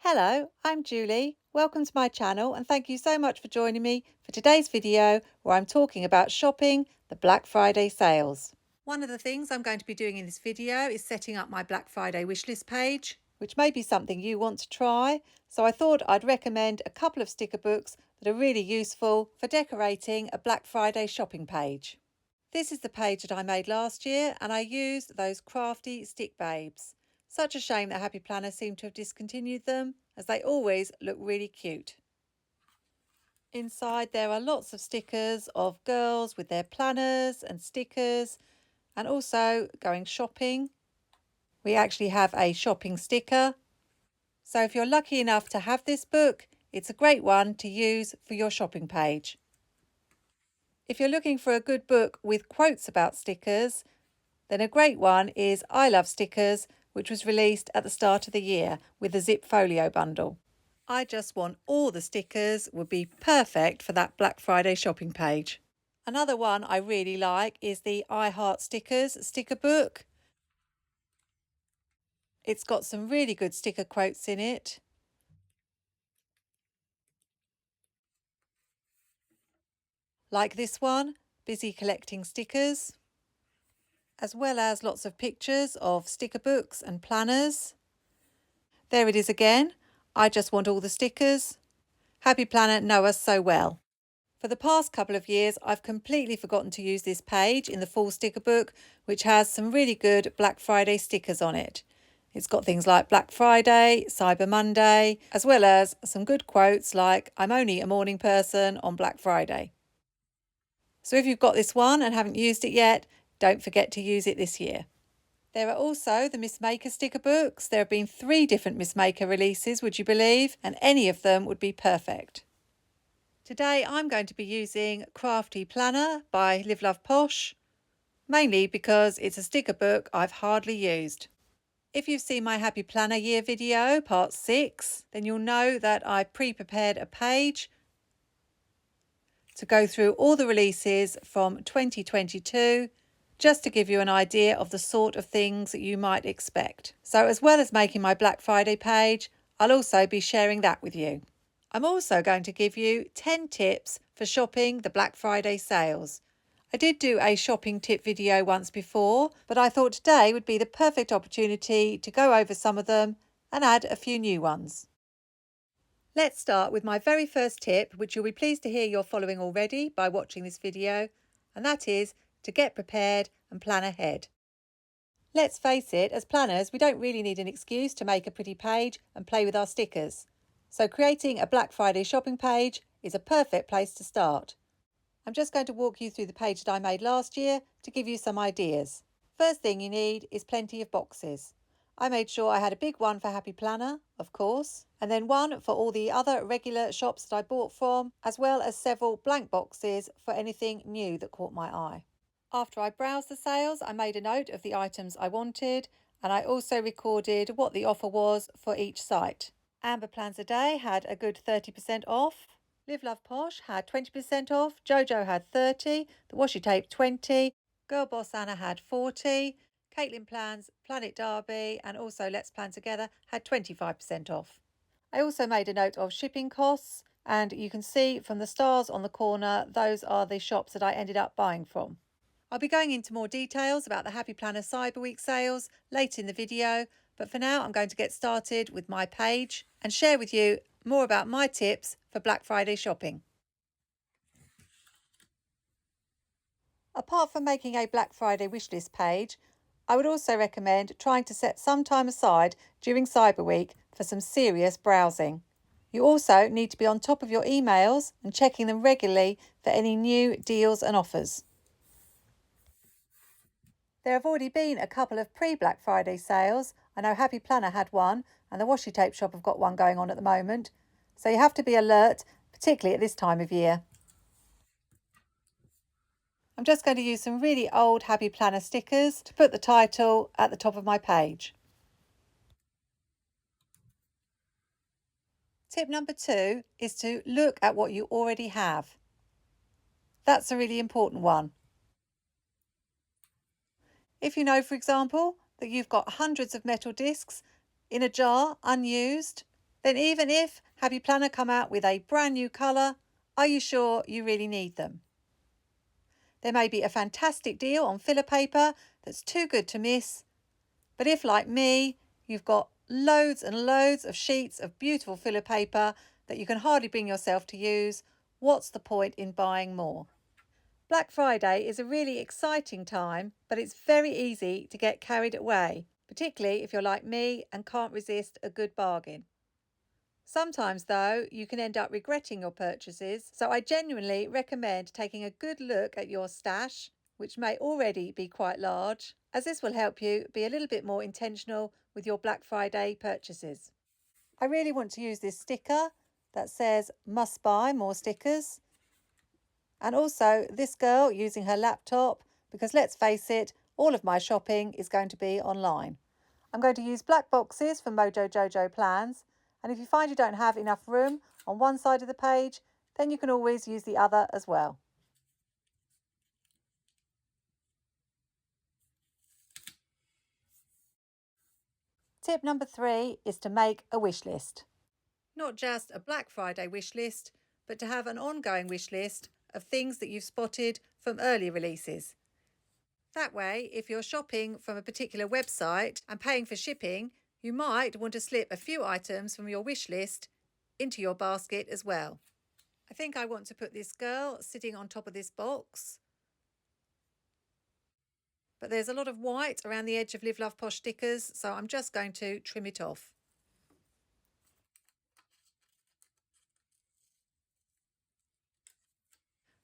Hello, I'm Julie. Welcome to my channel and thank you so much for joining me for today's video where I'm talking about shopping the Black Friday sales. One of the things I'm going to be doing in this video is setting up my Black Friday wishlist page, which may be something you want to try. So I thought I'd recommend a couple of sticker books that are really useful for decorating a Black Friday shopping page. This is the page that I made last year and I used those Crafty stick babes. Such a shame that Happy Planner seemed to have discontinued them, as they always look really cute. Inside there are lots of stickers of girls with their planners and stickers, and also going shopping. We actually have a shopping sticker. So if you're lucky enough to have this book, it's a great one to use for your shopping page. If you're looking for a good book with quotes about stickers, then a great one is I Love Stickers, which was released at the start of the year with the Zip Folio bundle. I just want all the stickers would be perfect for that Black Friday shopping page. Another one I really like is the I Heart Stickers sticker book. It's got some really good sticker quotes in it. Like this one, Busy Collecting Stickers, as well as lots of pictures of sticker books and planners. There it is again. I just want all the stickers. Happy Planner know us so well. For the past couple of years, I've completely forgotten to use this page in the full sticker book, which has some really good Black Friday stickers on it. It's got things like Black Friday, Cyber Monday, as well as some good quotes like I'm only a morning person on Black Friday. So if you've got this one and haven't used it yet, don't forget to use it this year. There are also the Miss Maker sticker books. There have been 3 different Miss Maker releases, would you believe? And any of them would be perfect. Today I'm going to be using Crafty Planner by liveloveposh, mainly because it's a sticker book I've hardly used. If you've seen my Happy Planner Year video, part 6, then you'll know that I pre-prepared a page to go through all the releases from 2022, just to give you an idea of the sort of things that you might expect. So as well as making my Black Friday page, I'll also be sharing that with you. I'm also going to give you 10 tips for shopping the Black Friday sales. I did do a shopping tip video once before, but I thought today would be the perfect opportunity to go over some of them and add a few new ones. Let's start with my very first tip, which you'll be pleased to hear you're following already by watching this video, and that is to get prepared and plan ahead. Let's face it, as planners, we don't really need an excuse to make a pretty page and play with our stickers. So creating a Black Friday shopping page is a perfect place to start. I'm just going to walk you through the page that I made last year to give you some ideas. First thing you need is plenty of boxes. I made sure I had a big one for Happy Planner, of course, and then one for all the other regular shops that I bought from, as well as several blank boxes for anything new that caught my eye. After I browsed the sales, I made a note of the items I wanted, and I also recorded what the offer was for each site. Amber Plans a Day had a good 30% off. Live Love Posh had 20% off. Jojo had 30%. The Washi Tape 20%. Girl Boss Anna had 40%. Caitlin Plans, Planet Derby, and also Let's Plan Together had 25% off. I also made a note of shipping costs, and you can see from the stars on the corner, those are the shops that I ended up buying from. I'll be going into more details about the Happy Planner Cyber Week sales later in the video, but for now I'm going to get started with my page and share with you more about my tips for Black Friday shopping. Apart from making a Black Friday wishlist page, I would also recommend trying to set some time aside during Cyber Week for some serious browsing. You also need to be on top of your emails and checking them regularly for any new deals and offers. There have already been a couple of pre-Black Friday sales. I know Happy Planner had one and the Washi Tape shop have got one going on at the moment. So you have to be alert, particularly at this time of year. I'm just going to use some really old Happy Planner stickers to put the title at the top of my page. Tip number 2 is to look at what you already have. That's a really important one. If you know, for example, that you've got hundreds of metal discs in a jar, unused, Then even if Happy Planner come out with a brand new colour, are you sure you really need them? There may be a fantastic deal on filler paper that's too good to miss, but if, like me, you've got loads and loads of sheets of beautiful filler paper that you can hardly bring yourself to use, what's the point in buying more? Black Friday is a really exciting time, but it's very easy to get carried away, particularly if you're like me and can't resist a good bargain. Sometimes, though, you can end up regretting your purchases, so I genuinely recommend taking a good look at your stash, which may already be quite large, as this will help you be a little bit more intentional with your Black Friday purchases. I really want to use this sticker that says "must buy more stickers," and also this girl using her laptop, because let's face it, all of my shopping is going to be online. I'm going to use black boxes from Mojo Jojo Plans, and if you find you don't have enough room on one side of the page, then you can always use the other as well. Tip number 3 is to make a wish list. Not just a Black Friday wish list, but to have an ongoing wish list of things that you've spotted from early releases. That way, if you're shopping from a particular website and paying for shipping, you might want to slip a few items from your wish list into your basket as well. I think I want to put this girl sitting on top of this box, but there's a lot of white around the edge of Live Love Posh stickers, so I'm just going to trim it off.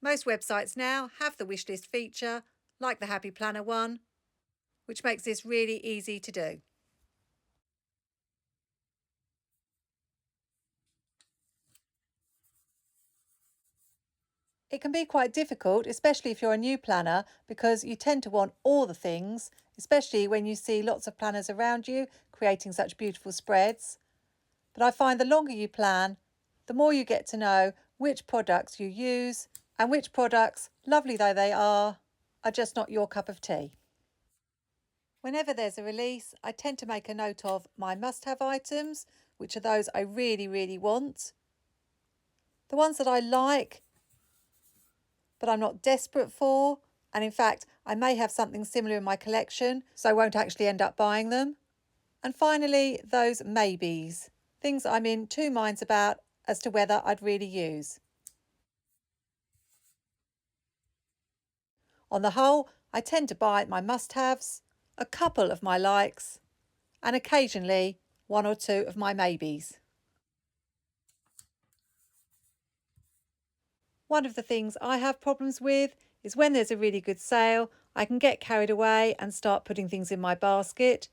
Most websites now have the wishlist feature, like the Happy Planner one, which makes this really easy to do. It can be quite difficult, especially if you're a new planner, because you tend to want all the things, especially when you see lots of planners around you creating such beautiful spreads. But I find the longer you plan, the more you get to know which products you use and which products, lovely though they are just not your cup of tea. Whenever there's a release, I tend to make a note of my must-have items, which are those I really, really want. The ones that I like, but I'm not desperate for, and in fact, I may have something similar in my collection, so I won't actually end up buying them. And finally, those maybes, things I'm in two minds about as to whether I'd really use. On the whole, I tend to buy my must-haves, a couple of my likes, and occasionally one or two of my maybes. One of the things I have problems with is when there's a really good sale, I can get carried away and start putting things in my basket.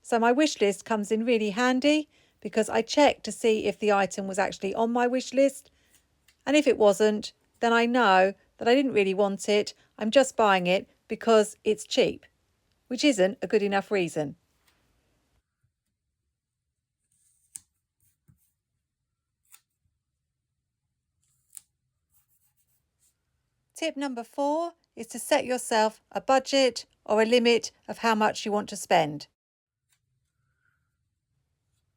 So my wish list comes in really handy because I check to see if the item was actually on my wish list. And if it wasn't, then I know that I didn't really want it. I'm just buying it because it's cheap, which isn't a good enough reason. Tip number 4 is to set yourself a budget or a limit of how much you want to spend.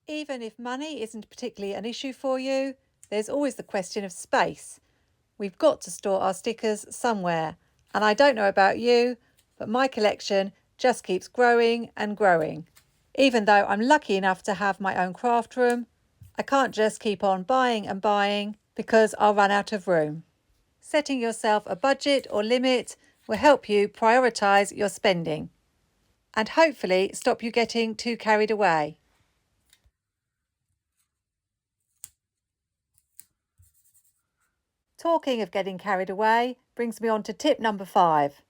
Even if money isn't particularly an issue for you, there's always the question of space. We've got to store our stickers somewhere, and I don't know about you, but my collection just keeps growing and growing. Even though I'm lucky enough to have my own craft room, I can't just keep on buying and buying because I'll run out of room. Setting yourself a budget or limit will help you prioritise your spending and hopefully stop you getting too carried away. Talking of getting carried away brings me on to tip number 5,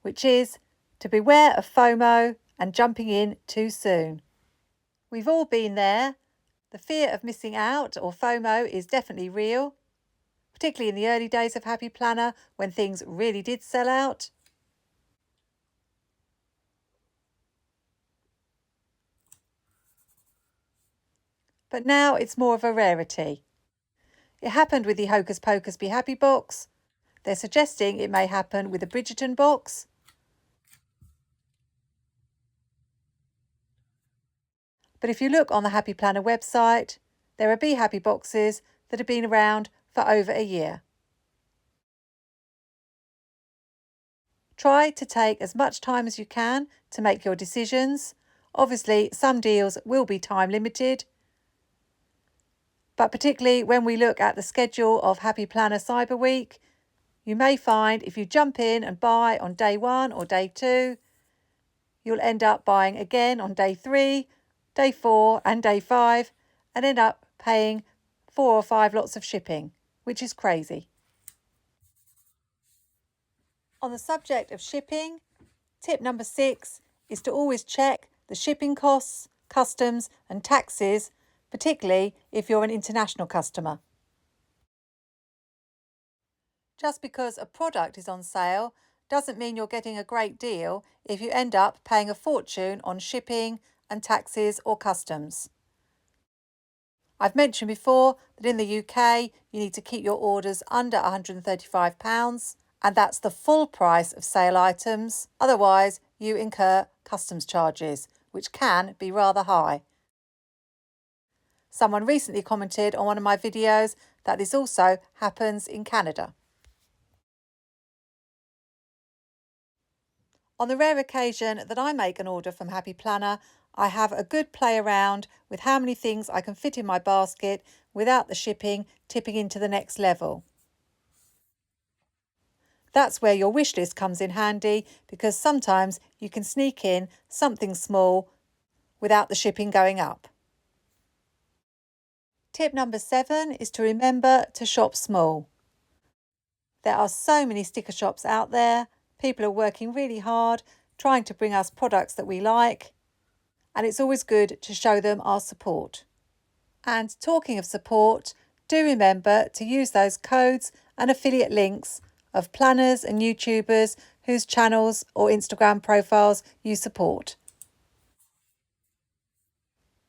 which is to beware of FOMO and jumping in too soon. We've all been there. The fear of missing out, or FOMO, is definitely real, particularly in the early days of Happy Planner when things really did sell out. But now it's more of a rarity. It happened with the Hocus Pocus Be Happy box. They're suggesting it may happen with the Bridgerton box. But if you look on the Happy Planner website, there are Be Happy boxes that have been around for over a year. Try to take as much time as you can to make your decisions. Obviously, some deals will be time limited, but particularly when we look at the schedule of Happy Planner Cyber Week, you may find if you jump in and buy on day 1 or day 2, you'll end up buying again on day 3, day 4 and day 5 and end up paying 4 or 5 lots of shipping, which is crazy. On the subject of shipping, tip number 6 is to always check the shipping costs, customs and taxes, particularly if you're an international customer. Just because a product is on sale doesn't mean you're getting a great deal if you end up paying a fortune on shipping and taxes or customs. I've mentioned before that in the UK you need to keep your orders under £135, and that's the full price of sale items. Otherwise, you incur customs charges, which can be rather high. Someone recently commented on one of my videos that this also happens in Canada. On the rare occasion that I make an order from Happy Planner, I have a good play around with how many things I can fit in my basket without the shipping tipping into the next level. That's where your wish list comes in handy, because sometimes you can sneak in something small without the shipping going up. Tip number 7 is to remember to shop small. There are so many sticker shops out there. People are working really hard trying to bring us products that we like, and it's always good to show them our support. And talking of support, do remember to use those codes and affiliate links of planners and YouTubers whose channels or Instagram profiles you support.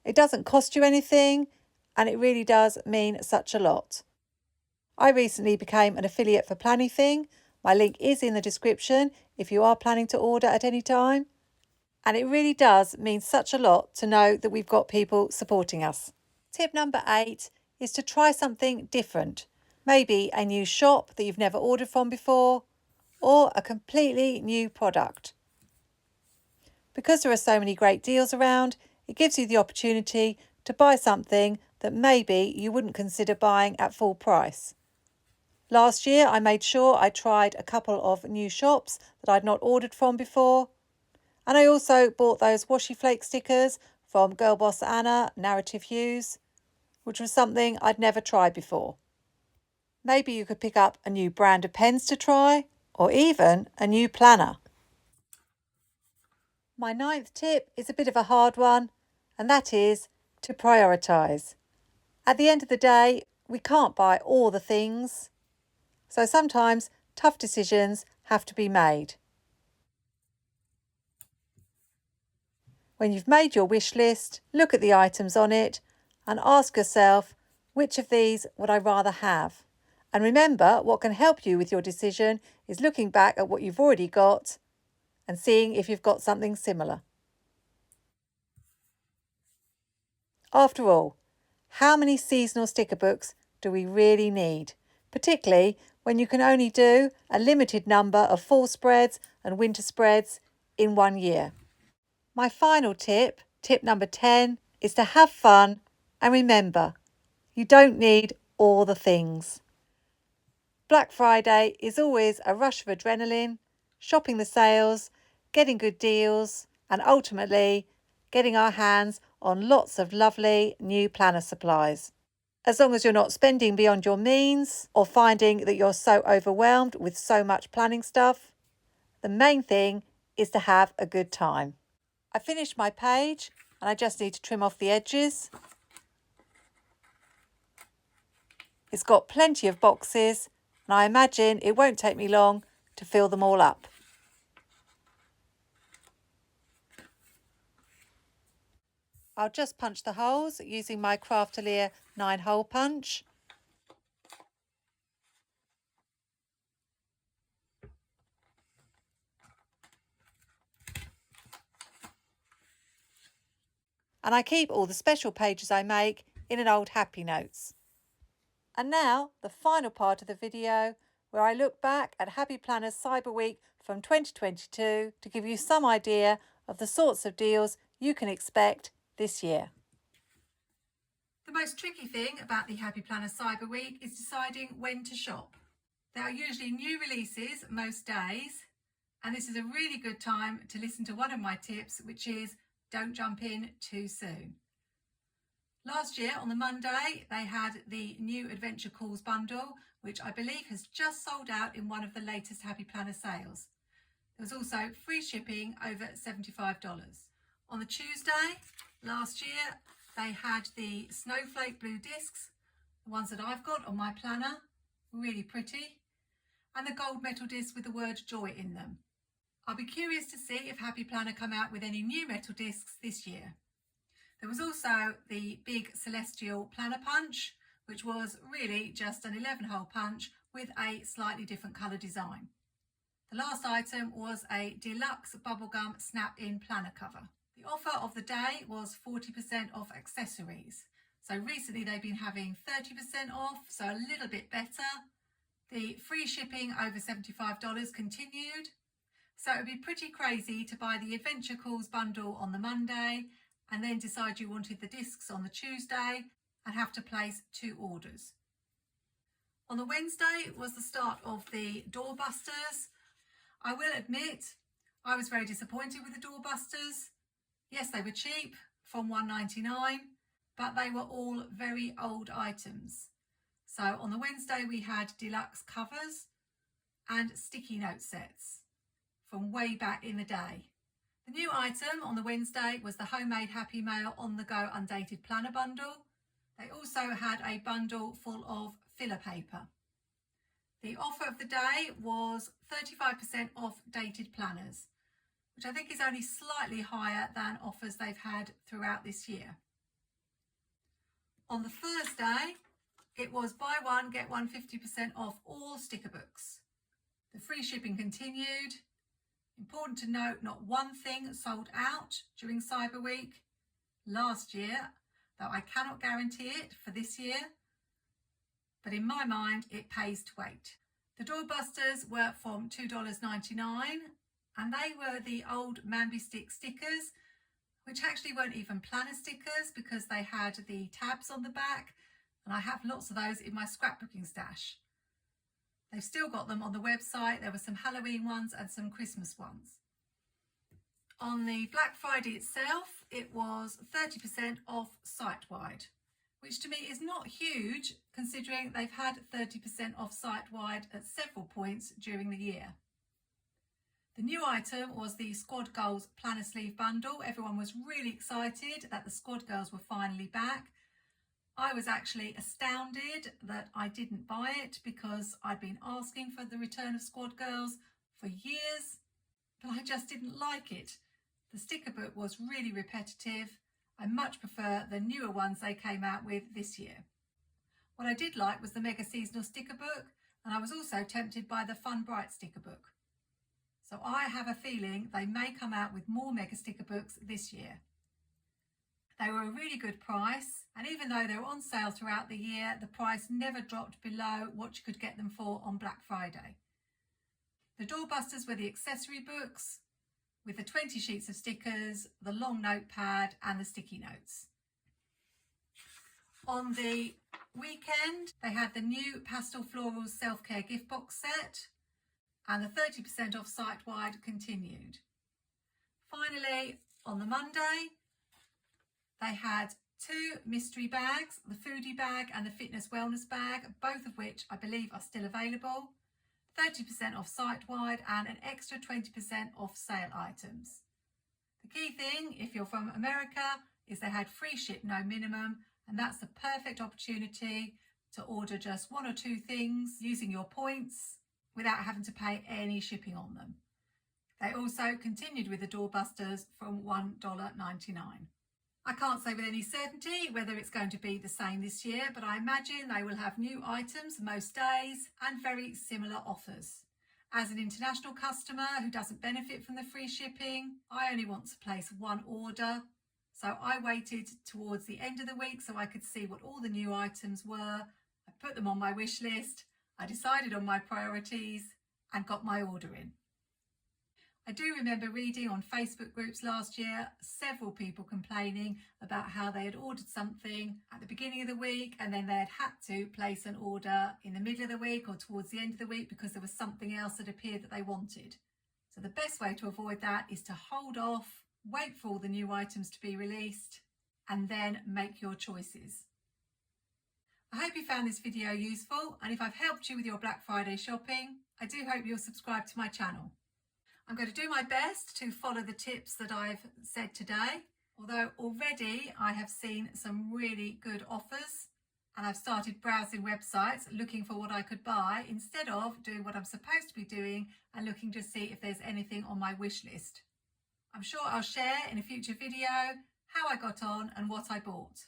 It doesn't cost you anything, and it really does mean such a lot. I recently became an affiliate for Plannything. My link is in the description if you are planning to order at any time. And it really does mean such a lot to know that we've got people supporting us. Tip number 8 is to try something different. Maybe a new shop that you've never ordered from before, or a completely new product. Because there are so many great deals around, it gives you the opportunity to buy something that maybe you wouldn't consider buying at full price. Last year I made sure I tried a couple of new shops that I'd not ordered from before, and I also bought those washi flake stickers from Girl Boss Anna Narrative Hues, which was something I'd never tried before. Maybe you could pick up a new brand of pens to try, or even a new planner. My 9th tip is a bit of a hard one, and that is to prioritise. At the end of the day, we can't buy all the things, so sometimes tough decisions have to be made. When you've made your wish list, look at the items on it and ask yourself, which of these would I rather have? And remember, what can help you with your decision is looking back at what you've already got and seeing if you've got something similar. After all, how many seasonal sticker books do we really need? Particularly when you can only do a limited number of fall spreads and winter spreads in 1 year. My final tip, tip number 10, is to have fun and remember, you don't need all the things. Black Friday is always a rush of adrenaline, shopping the sales, getting good deals, and ultimately getting our hands on lots of lovely new planner supplies. As long as you're not spending beyond your means or finding that you're so overwhelmed with so much planning stuff, the main thing is to have a good time. I finished my page and I just need to trim off the edges. It's got plenty of boxes and I imagine it won't take me long to fill them all up. I'll just punch the holes using my Crafty 9-hole punch. And I keep all the special pages I make in an old Happy Notes. And now, the final part of the video, where I look back at Happy Planner's Cyber Week from 2022 to give you some idea of the sorts of deals you can expect this year. The most tricky thing about the Happy Planner Cyber Week is deciding when to shop. There are usually new releases most days, and this is a really good time to listen to one of my tips, which is don't jump in too soon. Last year on the Monday, they had the new Adventure Calls bundle, which I believe has just sold out in one of the latest Happy Planner sales. There was also free shipping over $75. On the Tuesday last year, they had the snowflake blue discs, the ones that I've got on my planner, really pretty, and the gold metal discs with the word joy in them. I'll be curious to see if Happy Planner come out with any new metal discs this year. There was also the big celestial planner punch, which was really just an 11-hole punch with a slightly different colour design. The last item was a deluxe bubblegum snap-in planner cover. The offer of the day was 40% off accessories. So recently they've been having 30% off, so a little bit better. The free shipping over $75 continued. So it would be pretty crazy to buy the Adventure Calls bundle on the Monday and then decide you wanted the discs on the Tuesday and have to place 2 orders. On the Wednesday was the start of the doorbusters. I will admit, I was very disappointed with the doorbusters. Yes, they were cheap from $1.99, but they were all very old items. So on the Wednesday we had deluxe covers and sticky note sets from way back in the day. The new item on the Wednesday was the homemade Happy Mail on the go undated planner bundle. They also had a bundle full of filler paper. The offer of the day was 35% off dated planners, which I think is only slightly higher than offers they've had throughout this year. On the Thursday, it was buy one, get one 50% off all sticker books. The free shipping continued. Important to note, not one thing sold out during Cyber Week last year, though I cannot guarantee it for this year, but in my mind it pays to wait. The doorbusters were from $2.99 and they were the old Mamby Stick stickers, which actually weren't even planner stickers because they had the tabs on the back, and I have lots of those in my scrapbooking stash. They've still got them on the website. There were some Halloween ones and some Christmas ones. On the Black Friday itself, it was 30% off site-wide, which to me is not huge considering they've had 30% off site-wide at several points during the year. The new item was the Squad Goals Planner Sleeve Bundle. Everyone was really excited that the Squad Girls were finally back. I was actually astounded that I didn't buy it because I'd been asking for the return of Squad Girls for years, but I just didn't like it. The sticker book was really repetitive. I much prefer the newer ones they came out with this year. What I did like was the Mega Seasonal sticker book, and I was also tempted by the Fun Bright sticker book. So I have a feeling they may come out with more Mega sticker books this year. They were a really good price, and even though they were on sale throughout the year, the price never dropped below what you could get them for on Black Friday. The doorbusters were the accessory books with the 20 sheets of stickers, the long notepad and the sticky notes. On the weekend, they had the new Pastel Florals Self-Care gift box set, and the 30% off site-wide continued. Finally, on the Monday, they had 2 mystery bags, the foodie bag and the fitness wellness bag, both of which I believe are still available. 30% off site-wide and an extra 20% off sale items. The key thing, if you're from America, is they had free ship no minimum, and that's the perfect opportunity to order just 1 or 2 things using your points without having to pay any shipping on them. They also continued with the doorbusters from $1.99. I can't say with any certainty whether it's going to be the same this year, but I imagine they will have new items most days and very similar offers. As an international customer who doesn't benefit from the free shipping, I only want to place 1 order, So I waited towards the end of the week so I could see what all the new items were. I put them on my wish list, I decided on my priorities and got my order in. I do remember reading on Facebook groups last year, several people complaining about how they had ordered something at the beginning of the week and then they had to place an order in the middle of the week or towards the end of the week because there was something else that appeared that they wanted. So the best way to avoid that is to hold off, wait for all the new items to be released, and then make your choices. I hope you found this video useful, and if I've helped you with your Black Friday shopping, I do hope you'll subscribe to my channel. I'm going to do my best to follow the tips that I've said today, although already I have seen some really good offers and I've started browsing websites looking for what I could buy instead of doing what I'm supposed to be doing and looking to see if there's anything on my wish list. I'm sure I'll share in a future video how I got on and what I bought.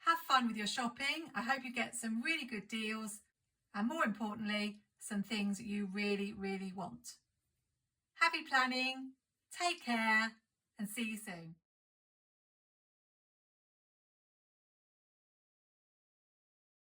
Have fun with your shopping. I hope you get some really good deals and, more importantly, some things you really, really want. Happy planning, take care, and see you soon.